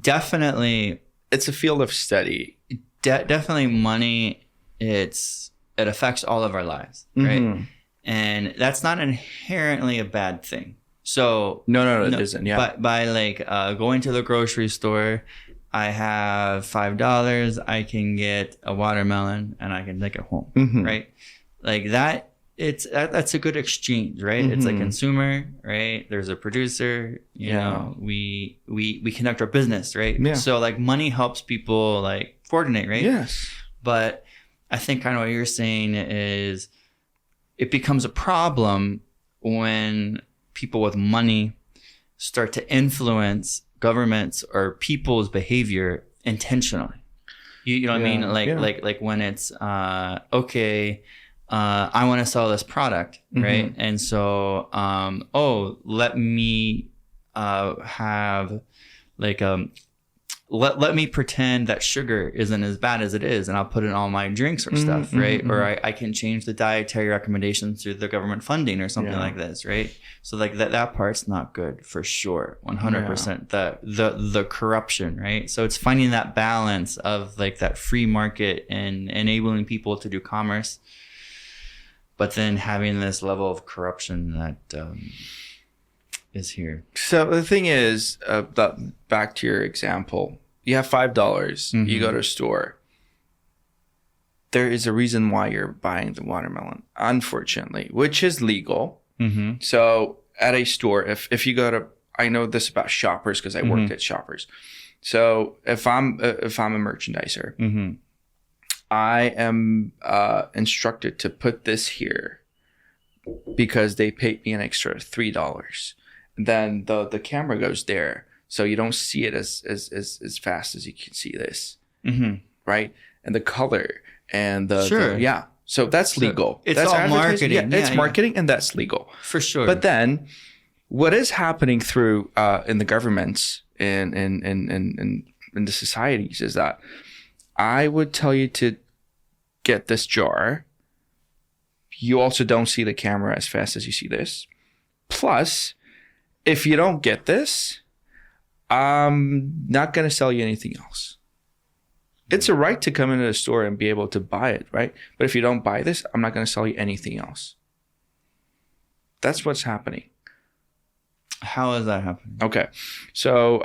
Definitely. It's a field of study. Definitely money. It affects all of our lives, right? Mm-hmm. And that's not inherently a bad thing. So No, it isn't. Yeah. But by like going to the grocery store, I have $5. I can get a watermelon and I can take it home, Mm-hmm. right? Like that. That's a good exchange, right? Mm-hmm. It's a consumer, right? There's a producer. You know, we conduct our business, right? Yeah. So like money helps people like coordinate, right? Yes. But I think kind of what you're saying is it becomes a problem when people with money start to influence governments or people's behavior intentionally. You know what I mean? Like when it's okay, I want to sell this product, right? Mm-hmm. And so let me have like let me pretend that sugar isn't as bad as it is, and I'll put it in all my drinks or stuff, right? Or I can change the dietary recommendations through the government funding or something like this, right? So like that part's not good for sure, 100%. The corruption, right? So it's finding that balance of like that free market and enabling people to do commerce, but then having this level of corruption that is here. So the thing is, back to your example, you have $5. You go to a store. There is a reason why you're buying the watermelon, unfortunately, which is legal. Mm-hmm. So at a store, if you go to, I know this about Shoppers because I worked at Shoppers. So if I'm a merchandiser, I am instructed to put this here because they paid me an extra $3. Then the camera goes there, so you don't see it as fast as you can see this, right? And the color and the so that's legal. It's that's all marketing. Yeah, it's marketing, and that's legal for sure. But then, what is happening through in the governments and in the societies is that I would tell you to get this jar. You also don't see the camera as fast as you see this. Plus, if you don't get this, I'm not going to sell you anything else. It's a right to come into the store and be able to buy it, right? But if you don't buy this, I'm not going to sell you anything else. That's what's happening. How is that happening? Okay. So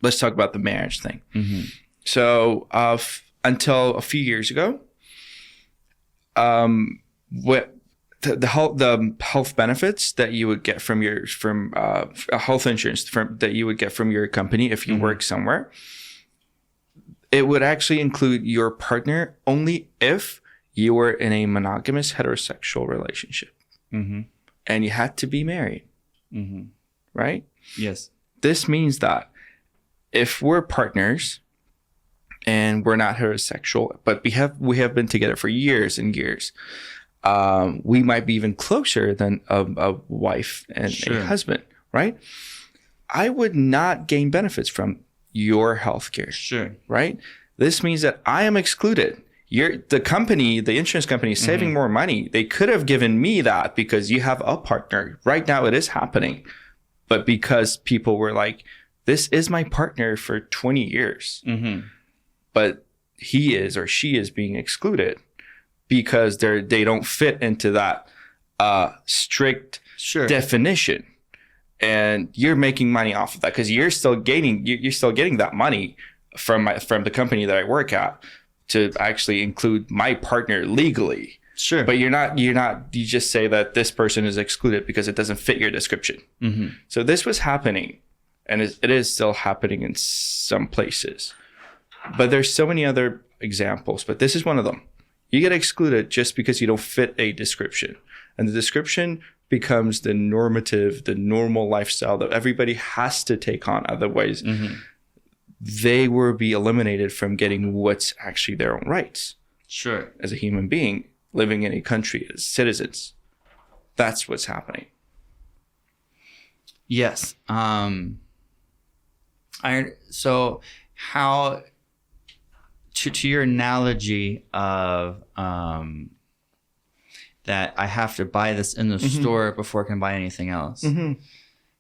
let's talk about the marriage thing. So until a few years ago, the health benefits that you would get from health insurance that you would get from your company if you work somewhere, it would actually include your partner only if you were in a monogamous heterosexual relationship, and you had to be married, right? Yes. This means that if we're partners and we're not heterosexual, but we have been together for years and years, we might be even closer than a wife and a husband, right? I would not gain benefits from your healthcare. Sure. Right? This means that I am excluded. The insurance company is saving more money. They could have given me that because you have a partner. Right now it is happening. But because people were like, this is my partner for 20 years. But he is or she is being excluded because they don't fit into that strict definition. And you're making money off of that because you're still getting that money from the company that I work at to actually include my partner legally. Sure. But you just say that this person is excluded because it doesn't fit your description. So this was happening, and it is still happening in some places. But there's so many other examples, but this is one of them. You get excluded just because you don't fit a description. And the description becomes the normal lifestyle that everybody has to take on. Otherwise, they will be eliminated from getting what's actually their own rights. Sure. As a human being living in a country as citizens. That's what's happening. Yes. So how... To your analogy of that I have to buy this in the store before I can buy anything else.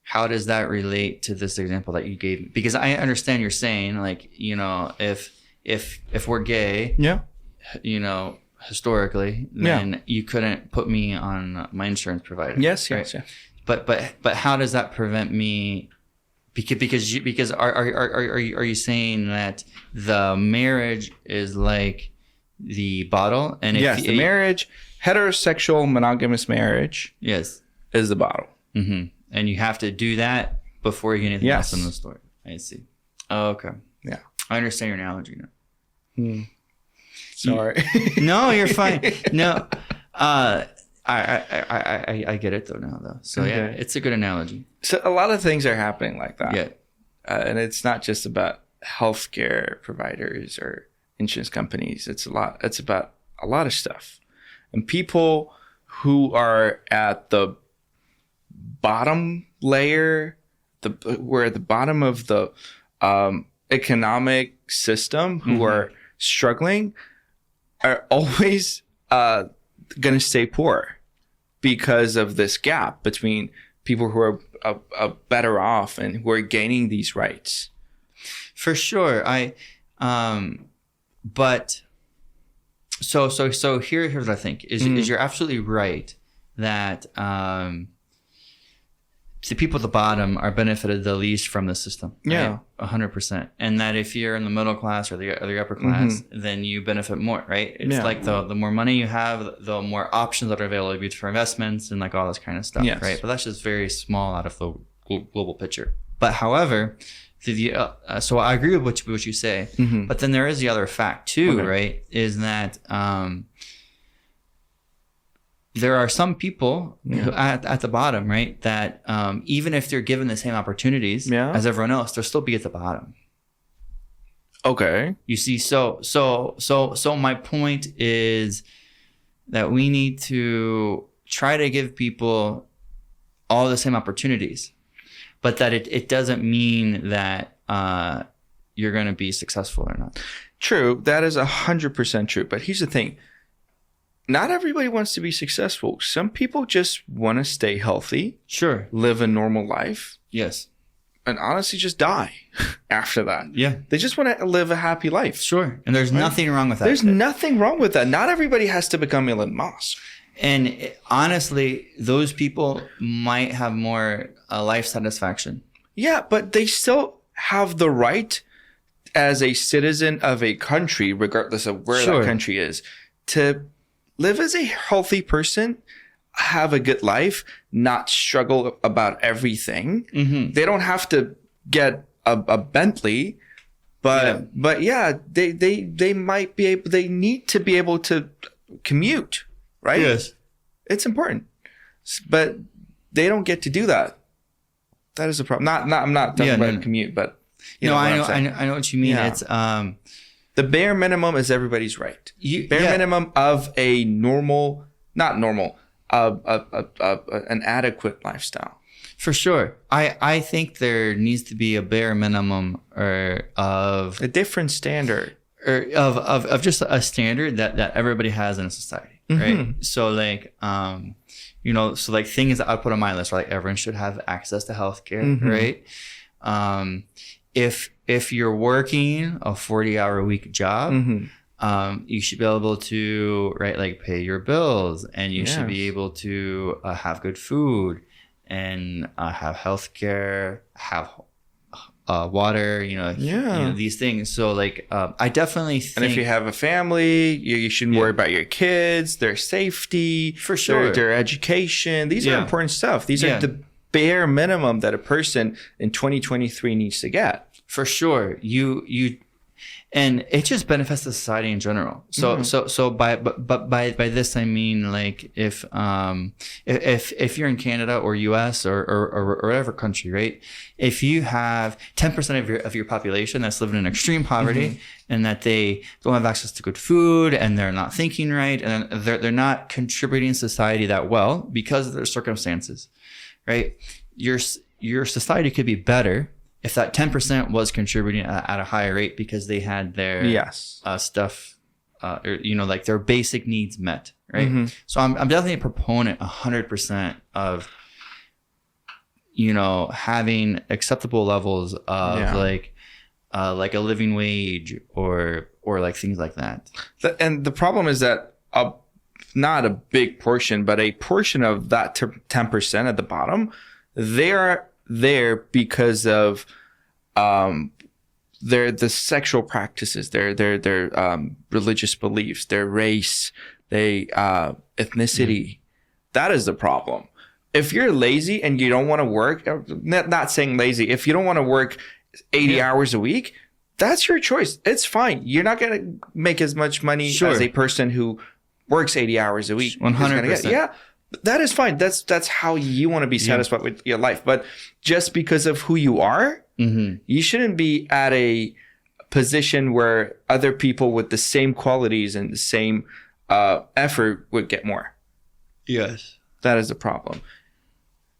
how does that relate to this example that you gave me? Because I understand you're saying, like, you know, if we're gay, Yeah. you know, historically, then you couldn't put me on my insurance provider. Yes. right? Yes. Yeah. But how does that prevent me? Because are you saying that the marriage is like the bottle, and if The marriage, heterosexual monogamous marriage, yes, is the bottle. mm-hmm. And you have to do that before you get anything else in the store. I see. Oh, okay. Yeah. I understand your analogy now. Sorry. No, you're fine. No, I get it though. So yeah, it's a good analogy. So a lot of things are happening like that. Yeah. And it's not just about healthcare providers or insurance companies. It's about a lot of stuff. And people who are at the bottom layer, we're at the bottom of the economic system, who are struggling, are always going to stay poor because of this gap between people who are better off and who are gaining these rights. For sure. But so here's what I think is you're absolutely right that the people at the bottom are benefited the least from the system. Yeah. Right? 100%. And that if you're in the middle class or the upper class, then you benefit more, right? It's like the more money you have, the more options that are available to you for investments and like all this kind of stuff, right? But that's just very small out of the global picture. But however, so I agree with what you say, but then there is the other fact too, right? Is that there are some people who at the bottom, right? That even if they're given the same opportunities as everyone else, they'll still be at the bottom. Okay. You see, so my point is that we need to try to give people all the same opportunities, but that it doesn't mean that you're going to be successful or not. True. That is 100% true. But here's the thing. Not everybody wants to be successful. Some people just want to stay healthy. Sure. Live a normal life. Yes. And honestly just die after that. Yeah. They just want to live a happy life. Sure. And there's nothing wrong with that. There's nothing wrong with that. Not everybody has to become Elon Musk. And honestly, those people might have more life satisfaction. Yeah, but they still have the right as a citizen of a country, regardless of where that country is, to live as a healthy person, have a good life, not struggle about everything. They don't have to get a Bentley, but they might be able. They need to be able to commute, right? Yes, it's important, but they don't get to do that. That is a problem. I'm not talking about commute, but I know what you mean. Yeah. It's the bare minimum is everybody's right. Bare minimum of a normal, not normal, an adequate lifestyle. For sure. I think there needs to be a bare minimum of a different standard. Or of just a standard that everybody has in a society. Right. So like so like things that I put on my list, like everyone should have access to healthcare, right? If you're working a 40-hour a week job, you should be able to pay your bills, and you should be able to have good food and have healthcare, have water, these things. So I definitely think, and if you have a family, you shouldn't worry about your kids, their safety, for sure, their education. These are important stuff. These are the bare minimum that a person in 2023 needs to get. For sure. And it just benefits the society in general. So by this I mean, like, if you're in Canada or US or whatever country, right? If you have 10% of your population that's living in extreme poverty, and that they don't have access to good food, and they're not thinking right, and they're not contributing to society that well because of their circumstances, right? Your society could be better if that 10% was contributing at a higher rate because they had their stuff, their basic needs met, right? So I'm definitely a proponent 100% of having acceptable levels of like a living wage or like things like that. And the problem is that not a big portion, but a portion of that 10% at the bottom, they're there because of the sexual practices, their religious beliefs, their race, ethnicity. That is the problem. If you're lazy and you don't want to work, not saying lazy, if you don't want to work 80 hours a week, that's your choice. It's fine. You're not going to make as much money as a person who works 80 hours a week. 100%. Yeah, that is fine. That's how you want to be satisfied with your life. But just because of who you are, you shouldn't be at a position where other people with the same qualities and the same effort would get more. Yes. That is the problem.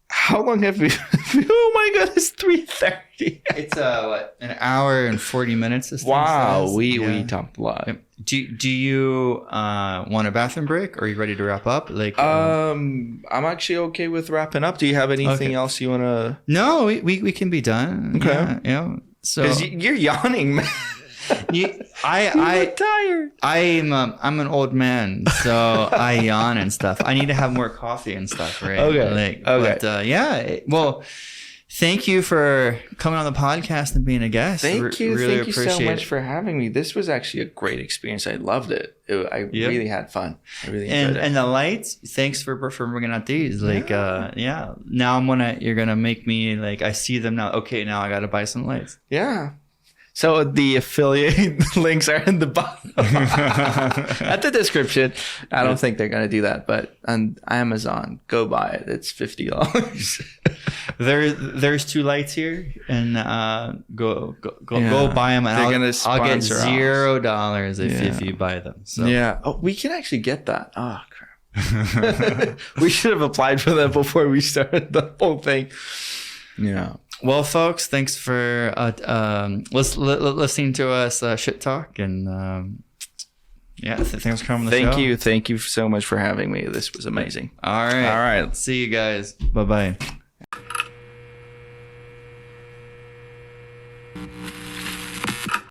How long have we? Oh my God, it's 3:30. It's an hour and 40 minutes. This wow, thing says. we talked a lot. Yep. Do you want a bathroom break, or are you ready to wrap up? Like, I'm actually okay with wrapping up. Do you have anything else you want to? No, we can be done. Okay. Yeah. So because you're yawning, man. I'm tired. I'm an old man, so I yawn and stuff. I need to have more coffee and stuff, right? Okay. But well, thank you for coming on the podcast and being a guest. Thank you. Really Thank you so appreciate much for having me. This was actually a great experience. I loved it. I really had fun. I really enjoyed it. And the lights. Thanks for bringing out these. Like, now you're gonna make me like. I see them now. Okay, now I gotta buy some lights. Yeah. So the affiliate links are in the bottom at the description. I don't think they're gonna do that, but on Amazon, go buy it. It's $50. There's 2 lights here, and go buy them. And I'll get $0 if you buy them. So. Yeah. Oh, we can actually get that. Oh crap. We should have applied for that before we started the whole thing. Yeah. Well, folks, thanks for listening to us shit talk, and thanks for coming on the show. Thank you so much for having me. This was amazing. All right. See you guys. Bye-bye.